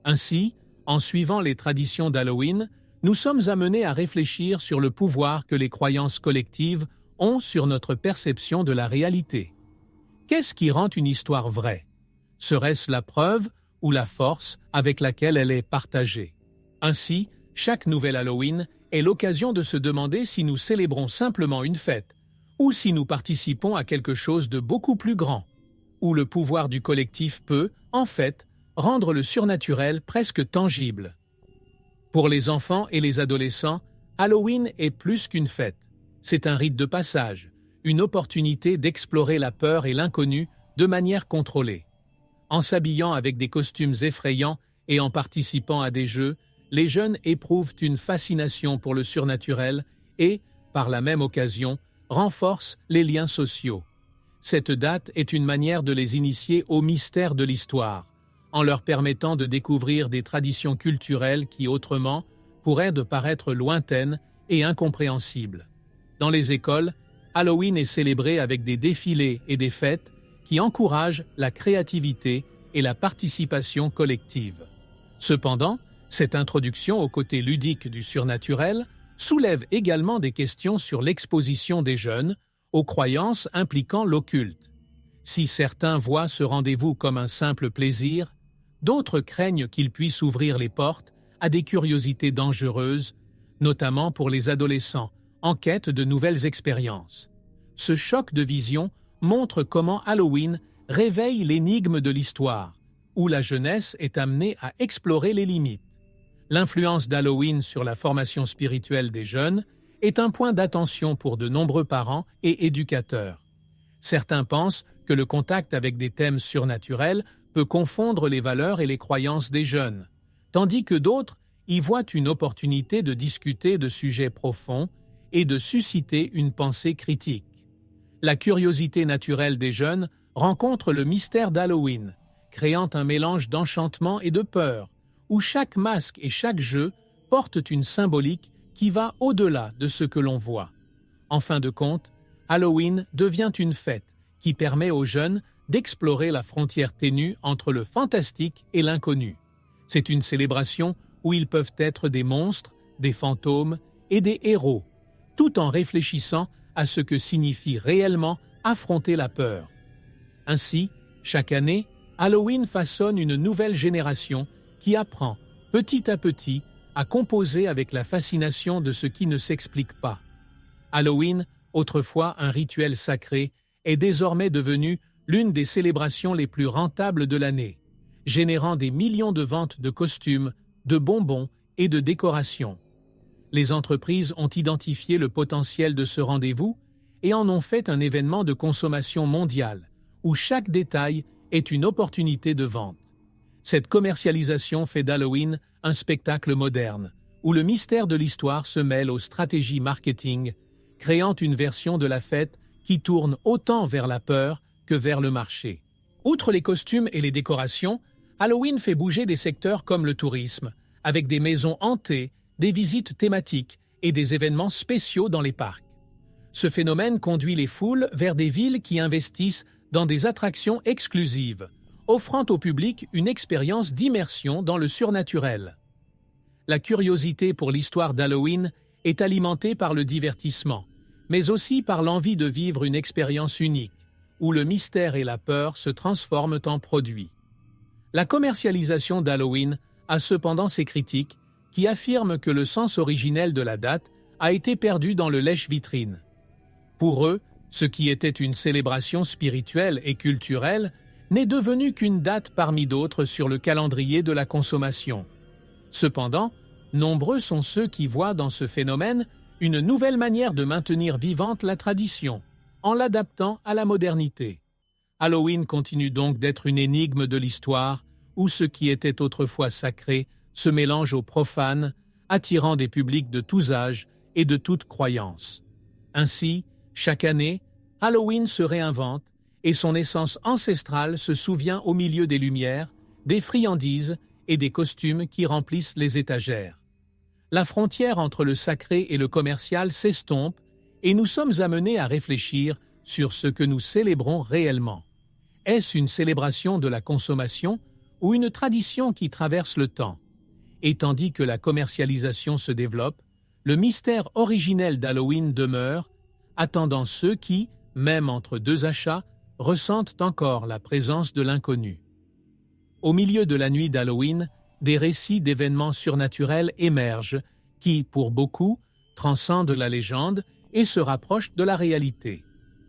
Ainsi, en suivant les traditions d'Halloween, nous sommes amenés à réfléchir sur le pouvoir que les croyances collectives ont sur notre perception de la réalité. Qu'est-ce qui rend une histoire vraie? Serait-ce la preuve ou la force avec laquelle elle est partagée? Ainsi, chaque nouvel Halloween est l'occasion de se demander si nous célébrons simplement une fête ou si nous participons à quelque chose de beaucoup plus grand, où le pouvoir du collectif peut, en fait, rendre le surnaturel presque tangible. Pour les enfants et les adolescents, Halloween est plus qu'une fête. C'est un rite de passage, une opportunité d'explorer la peur et l'inconnu de manière contrôlée. En s'habillant avec des costumes effrayants et en participant à des jeux, les jeunes éprouvent une fascination pour le surnaturel et, par la même occasion, renforcent les liens sociaux. Cette date est une manière de les initier au mystère de l'histoire, en leur permettant de découvrir des traditions culturelles qui, autrement, pourraient de paraître lointaines et incompréhensibles. Dans les écoles, Halloween est célébré avec des défilés et des fêtes qui encouragent la créativité et la participation collective. Cependant, cette introduction au côté ludique du surnaturel soulève également des questions sur l'exposition des jeunes aux croyances impliquant l'occulte. Si certains voient ce rendez-vous comme un simple plaisir, d'autres craignent qu'il puisse ouvrir les portes à des curiosités dangereuses, notamment pour les adolescents en quête de nouvelles expériences. Ce choc de vision montre comment Halloween réveille l'énigme de l'histoire, où la jeunesse est amenée à explorer les limites. L'influence d'Halloween sur la formation spirituelle des jeunes est un point d'attention pour de nombreux parents et éducateurs. Certains pensent que le contact avec des thèmes surnaturels peut confondre les valeurs et les croyances des jeunes, tandis que d'autres y voient une opportunité de discuter de sujets profonds et de susciter une pensée critique. La curiosité naturelle des jeunes rencontre le mystère d'Halloween, créant un mélange d'enchantement et de peur, où chaque masque et chaque jeu portent une symbolique qui va au-delà de ce que l'on voit. En fin de compte, Halloween devient une fête qui permet aux jeunes d'explorer la frontière ténue entre le fantastique et l'inconnu. C'est une célébration où ils peuvent être des monstres, des fantômes et des héros, tout en réfléchissant à ce que signifie réellement affronter la peur. Ainsi, chaque année, Halloween façonne une nouvelle génération qui apprend, petit à petit, à composer avec la fascination de ce qui ne s'explique pas. Halloween, autrefois un rituel sacré, est désormais devenu l'une des célébrations les plus rentables de l'année, générant des millions de ventes de costumes, de bonbons et de décorations. Les entreprises ont identifié le potentiel de ce rendez-vous et en ont fait un événement de consommation mondiale, où chaque détail est une opportunité de vente. Cette commercialisation fait d'Halloween un spectacle moderne, où le mystère de l'histoire se mêle aux stratégies marketing, créant une version de la fête qui tourne autant vers la peur que vers le marché. Outre les costumes et les décorations, Halloween fait bouger des secteurs comme le tourisme, avec des maisons hantées, des visites thématiques et des événements spéciaux dans les parcs. Ce phénomène conduit les foules vers des villes qui investissent dans des attractions exclusives, offrant au public une expérience d'immersion dans le surnaturel. La curiosité pour l'histoire d'Halloween est alimentée par le divertissement, mais aussi par l'envie de vivre une expérience unique, où le mystère et la peur se transforment en produits. La commercialisation d'Halloween a cependant ses critiques, qui affirment que le sens originel de la date a été perdu dans le lèche-vitrine. Pour eux, ce qui était une célébration spirituelle et culturelle n'est devenu qu'une date parmi d'autres sur le calendrier de la consommation. Cependant, nombreux sont ceux qui voient dans ce phénomène une nouvelle manière de maintenir vivante la tradition, en l'adaptant à la modernité. Halloween continue donc d'être une énigme de l'histoire, où ce qui était autrefois sacré se mélange au profane, attirant des publics de tous âges et de toutes croyances. Ainsi, chaque année, Halloween se réinvente et son essence ancestrale se souvient au milieu des lumières, des friandises et des costumes qui remplissent les étagères. La frontière entre le sacré et le commercial s'estompe et nous sommes amenés à réfléchir sur ce que nous célébrons réellement. Est-ce une célébration de la consommation ou une tradition qui traverse le temps? Et tandis que la commercialisation se développe, le mystère originel d'Halloween demeure, attendant ceux qui, même entre deux achats, ressentent encore la présence de l'inconnu. Au milieu de la nuit d'Halloween, des récits d'événements surnaturels émergent qui, pour beaucoup, transcendent la légende et se rapprochent de la réalité.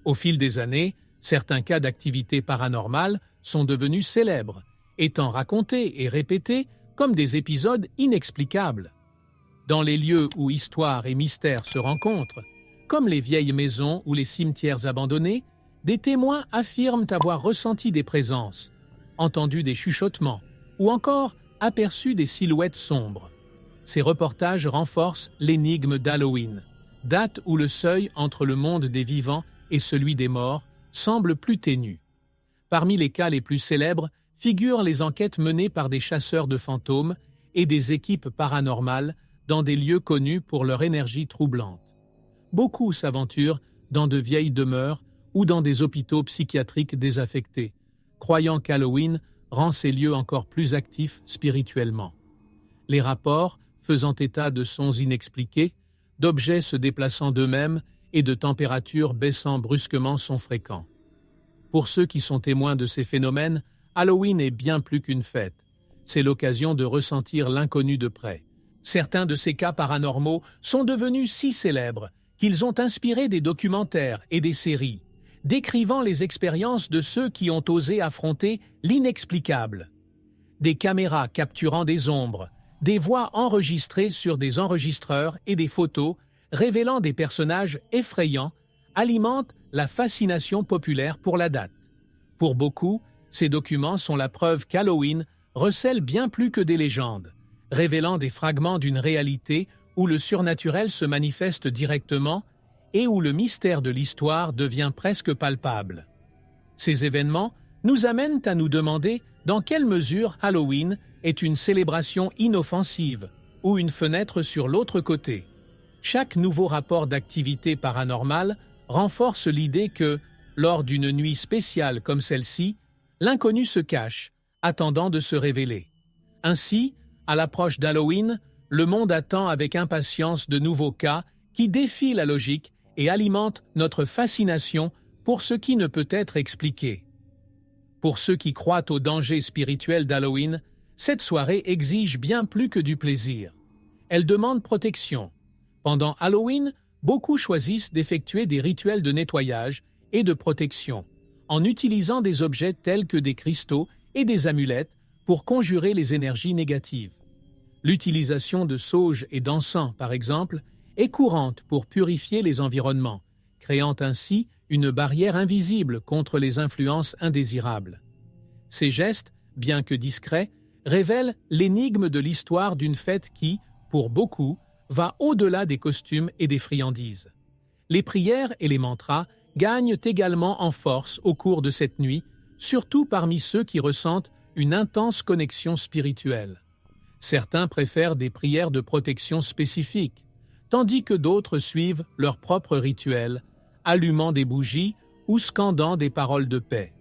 Au fil des années, certains cas d'activité paranormale sont devenus célèbres, étant racontés et répétés comme des épisodes inexplicables. Dans les lieux où histoire et mystère se rencontrent, comme les vieilles maisons ou les cimetières abandonnés, des témoins affirment avoir ressenti des présences, entendu des chuchotements ou encore aperçu des silhouettes sombres. Ces reportages renforcent l'énigme d'Halloween, date où le seuil entre le monde des vivants et celui des morts semble plus ténu. Parmi les cas les plus célèbres figurent les enquêtes menées par des chasseurs de fantômes et des équipes paranormales dans des lieux connus pour leur énergie troublante. Beaucoup s'aventurent dans de vieilles demeures ou dans des hôpitaux psychiatriques désaffectés, croyant qu'Halloween rend ces lieux encore plus actifs spirituellement. Les rapports faisant état de sons inexpliqués, d'objets se déplaçant d'eux-mêmes et de températures baissant brusquement sont fréquents. Pour ceux qui sont témoins de ces phénomènes, Halloween est bien plus qu'une fête. C'est l'occasion de ressentir l'inconnu de près. Certains de ces cas paranormaux sont devenus si célèbres qu'ils ont inspiré des documentaires et des séries, décrivant les expériences de ceux qui ont osé affronter l'inexplicable. Des caméras capturant des ombres, des voix enregistrées sur des enregistreurs et des photos révélant des personnages effrayants alimentent la fascination populaire pour la date. Pour beaucoup, ces documents sont la preuve qu'Halloween recèle bien plus que des légendes, révélant des fragments d'une réalité où le surnaturel se manifeste directement et où le mystère de l'histoire devient presque palpable. Ces événements nous amènent à nous demander dans quelle mesure Halloween est une célébration inoffensive ou une fenêtre sur l'autre côté. Chaque nouveau rapport d'activité paranormale renforce l'idée que, lors d'une nuit spéciale comme celle-ci, l'inconnu se cache, attendant de se révéler. Ainsi, à l'approche d'Halloween, le monde attend avec impatience de nouveaux cas qui défient la logique et alimentent notre fascination pour ce qui ne peut être expliqué. Pour ceux qui croient au danger spirituel d'Halloween, cette soirée exige bien plus que du plaisir. Elle demande protection. Pendant Halloween, beaucoup choisissent d'effectuer des rituels de nettoyage et de protection, en utilisant des objets tels que des cristaux et des amulettes pour conjurer les énergies négatives. L'utilisation de sauge et d'encens, par exemple, est courante pour purifier les environnements, créant ainsi une barrière invisible contre les influences indésirables. Ces gestes, bien que discrets, révèlent l'énigme de l'histoire d'une fête qui, pour beaucoup, va au-delà des costumes et des friandises. Les prières et les mantras gagnent également en force au cours de cette nuit, surtout parmi ceux qui ressentent une intense connexion spirituelle. Certains préfèrent des prières de protection spécifiques, tandis que d'autres suivent leurs propres rituels, allumant des bougies ou scandant des paroles de paix.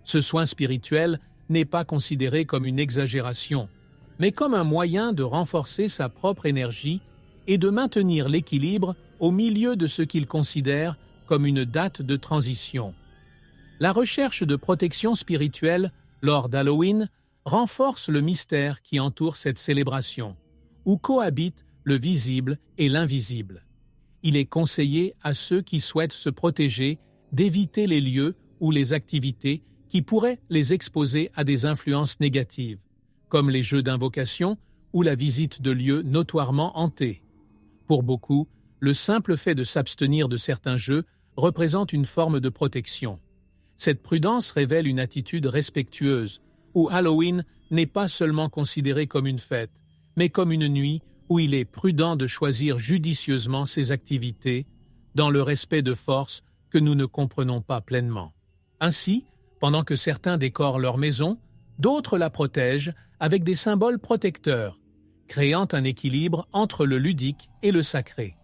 Ce soin spirituel n'est pas considéré comme une exagération, mais comme un moyen de renforcer sa propre énergie et de maintenir l'équilibre au milieu de ce qu'ils considèrent comme une date de transition. La recherche de protection spirituelle lors d'Halloween renforce le mystère qui entoure cette célébration, où cohabitent le visible et l'invisible. Il est conseillé à ceux qui souhaitent se protéger d'éviter les lieux ou les activités qui pourraient les exposer à des influences négatives, comme les jeux d'invocation ou la visite de lieux notoirement hantés. Pour beaucoup, le simple fait de s'abstenir de certains jeux représente une forme de protection. Cette prudence révèle une attitude respectueuse, où Halloween n'est pas seulement considéré comme une fête, mais comme une nuit où il est prudent de choisir judicieusement ses activités, dans le respect de forces que nous ne comprenons pas pleinement. Ainsi, pendant que certains décorent leur maison, d'autres la protègent avec des symboles protecteurs, créant un équilibre entre le ludique et le sacré.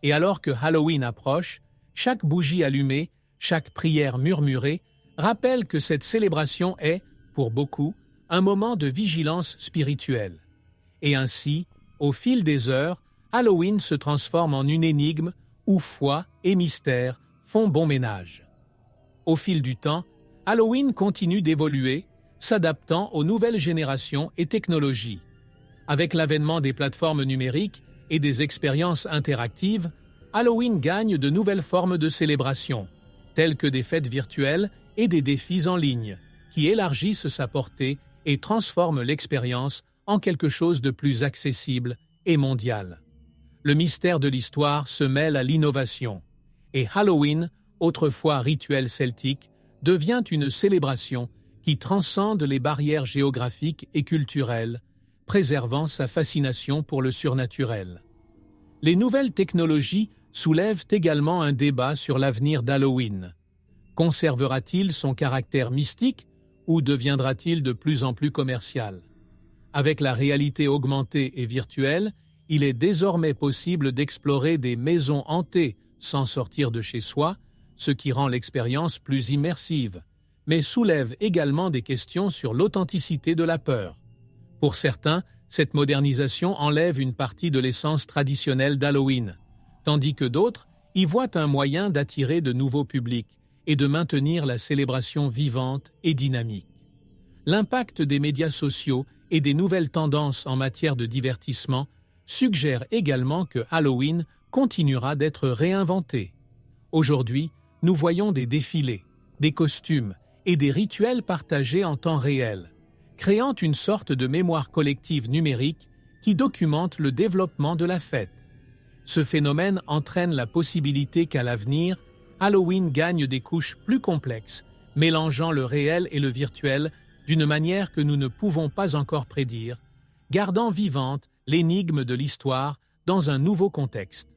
Et alors que Halloween approche, chaque bougie allumée, chaque prière murmurée rappelle que cette célébration est, pour beaucoup, un moment de vigilance spirituelle. Et ainsi, au fil des heures, Halloween se transforme en une énigme où foi et mystère font bon ménage. Au fil du temps, Halloween continue d'évoluer, s'adaptant aux nouvelles générations et technologies. Avec l'avènement des plateformes numériques et des expériences interactives, Halloween gagne de nouvelles formes de célébration, telles que des fêtes virtuelles et des défis en ligne, qui élargissent sa portée et transforment l'expérience en quelque chose de plus accessible et mondial. Le mystère de l'histoire se mêle à l'innovation, et Halloween, autrefois rituel celtique, devient une célébration qui transcende les barrières géographiques et culturelles, préservant sa fascination pour le surnaturel. Les nouvelles technologies soulèvent également un débat sur l'avenir d'Halloween. Conservera-t-il son caractère mystique ou deviendra-t-il de plus en plus commercial? Avec la réalité augmentée et virtuelle, il est désormais possible d'explorer des maisons hantées sans sortir de chez soi, ce qui rend l'expérience plus immersive, mais soulève également des questions sur l'authenticité de la peur. Pour certains, cette modernisation enlève une partie de l'essence traditionnelle d'Halloween, tandis que d'autres y voient un moyen d'attirer de nouveaux publics et de maintenir la célébration vivante et dynamique. L'impact des médias sociaux et des nouvelles tendances en matière de divertissement suggère également que Halloween continuera d'être réinventé. Aujourd'hui, nous voyons des défilés, des costumes et des rituels partagés en temps réel, créant une sorte de mémoire collective numérique qui documente le développement de la fête. Ce phénomène entraîne la possibilité qu'à l'avenir, Halloween gagne des couches plus complexes, mélangeant le réel et le virtuel d'une manière que nous ne pouvons pas encore prédire, gardant vivante l'énigme de l'histoire dans un nouveau contexte.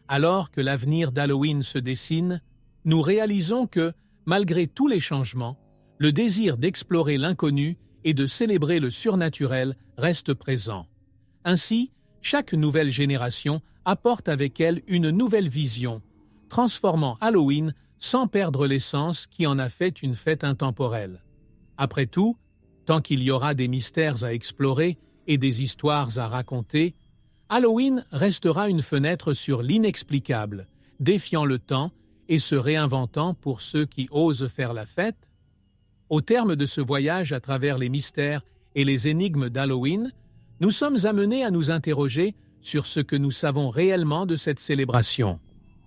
Alors que l'avenir d'Halloween se dessine, nous réalisons que, malgré tous les changements, le désir d'explorer l'inconnu et de célébrer le surnaturel reste présent. Ainsi, chaque nouvelle génération apporte avec elle une nouvelle vision, transformant Halloween sans perdre l'essence qui en a fait une fête intemporelle. Après tout, tant qu'il y aura des mystères à explorer et des histoires à raconter, Halloween restera une fenêtre sur l'inexplicable, défiant le temps et se réinventant pour ceux qui osent faire la fête. Au terme de ce voyage à travers les mystères et les énigmes d'Halloween, nous sommes amenés à nous interroger sur ce que nous savons réellement de cette célébration.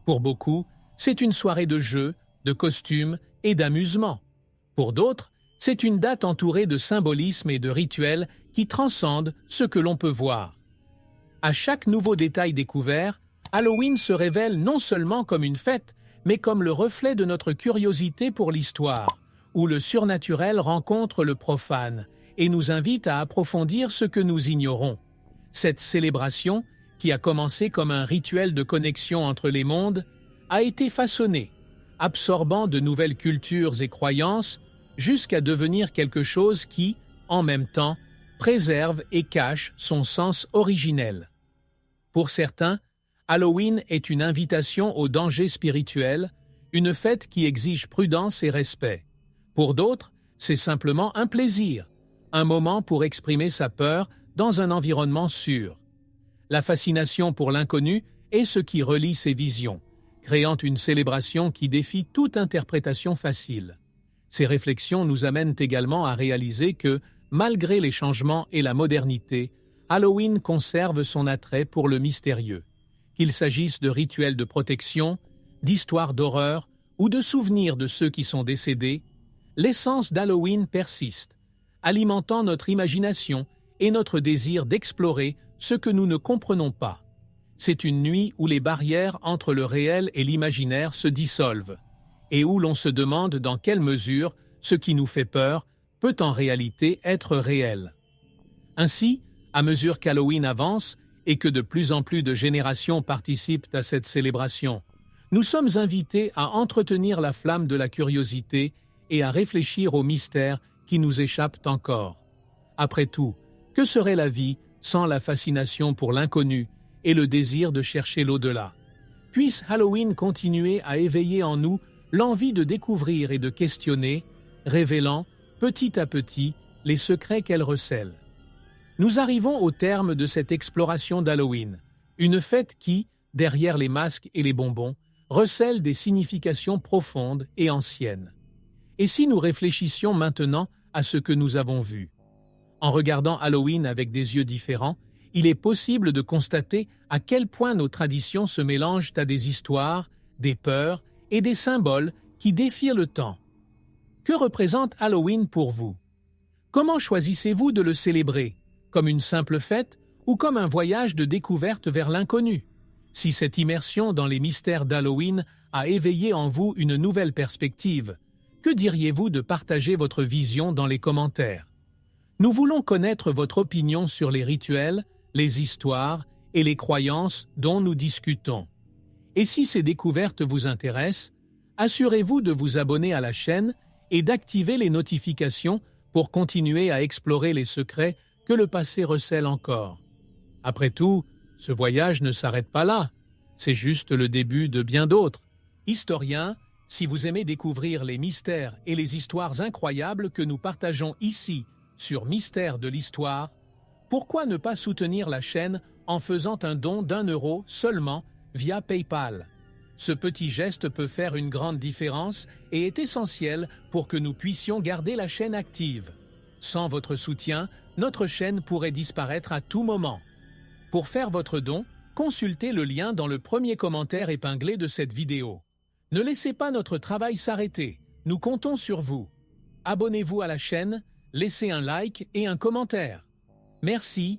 Pour beaucoup, c'est une soirée de jeux, de costumes et d'amusement. Pour d'autres, c'est une date entourée de symbolisme et de rituels qui transcendent ce que l'on peut voir. À chaque nouveau détail découvert, Halloween se révèle non seulement comme une fête, mais comme le reflet de notre curiosité pour l'histoire, où le surnaturel rencontre le profane et nous invite à approfondir ce que nous ignorons. Cette célébration, qui a commencé comme un rituel de connexion entre les mondes, a été façonnée, absorbant de nouvelles cultures et croyances, jusqu'à devenir quelque chose qui, en même temps, préserve et cache son sens originel. Pour certains, Halloween est une invitation au danger spirituel, une fête qui exige prudence et respect. Pour d'autres, c'est simplement un plaisir, un moment pour exprimer sa peur dans un environnement sûr. La fascination pour l'inconnu est ce qui relie ces visions, créant une célébration qui défie toute interprétation facile. Ces réflexions nous amènent également à réaliser que, malgré les changements et la modernité, Halloween conserve son attrait pour le mystérieux. Qu'il s'agisse de rituels de protection, d'histoires d'horreur ou de souvenirs de ceux qui sont décédés, l'essence d'Halloween persiste, alimentant notre imagination et notre désir d'explorer ce que nous ne comprenons pas. C'est une nuit où les barrières entre le réel et l'imaginaire se dissolvent, et où l'on se demande dans quelle mesure ce qui nous fait peur peut en réalité être réel. Ainsi, à mesure qu'Halloween avance et que de plus en plus de générations participent à cette célébration, nous sommes invités à entretenir la flamme de la curiosité et à réfléchir aux mystères qui nous échappent encore. Après tout, que serait la vie sans la fascination pour l'inconnu et le désir de chercher l'au-delà? Puisse Halloween continuer à éveiller en nous l'envie de découvrir et de questionner, révélant, petit à petit, les secrets qu'elle recèle. Nous arrivons au terme de cette exploration d'Halloween, une fête qui, derrière les masques et les bonbons, recèle des significations profondes et anciennes. Et si nous réfléchissions maintenant à ce que nous avons vu? En regardant Halloween avec des yeux différents, il est possible de constater à quel point nos traditions se mélangent à des histoires, des peurs et des symboles qui défient le temps. Que représente Halloween pour vous? Comment choisissez-vous de le célébrer? Comme une simple fête ou comme un voyage de découverte vers l'inconnu? Si cette immersion dans les mystères d'Halloween a éveillé en vous une nouvelle perspective, que diriez-vous de partager votre vision dans les commentaires? Nous voulons connaître votre opinion sur les rituels, les histoires et les croyances dont nous discutons. Et si ces découvertes vous intéressent, assurez-vous de vous abonner à la chaîne et d'activer les notifications pour continuer à explorer les secrets que le passé recèle encore. Après tout, ce voyage ne s'arrête pas là, c'est juste le début de bien d'autres. Historiens, si vous aimez découvrir les mystères et les histoires incroyables que nous partageons ici sur Mystères de l'Histoire, pourquoi ne pas soutenir la chaîne en faisant un don d'1 € seulement via PayPal? Ce petit geste peut faire une grande différence et est essentiel pour que nous puissions garder la chaîne active. Sans votre soutien, notre chaîne pourrait disparaître à tout moment. Pour faire votre don, consultez le lien dans le premier commentaire épinglé de cette vidéo. Ne laissez pas notre travail s'arrêter, nous comptons sur vous. Abonnez-vous à la chaîne, laissez un like et un commentaire. Merci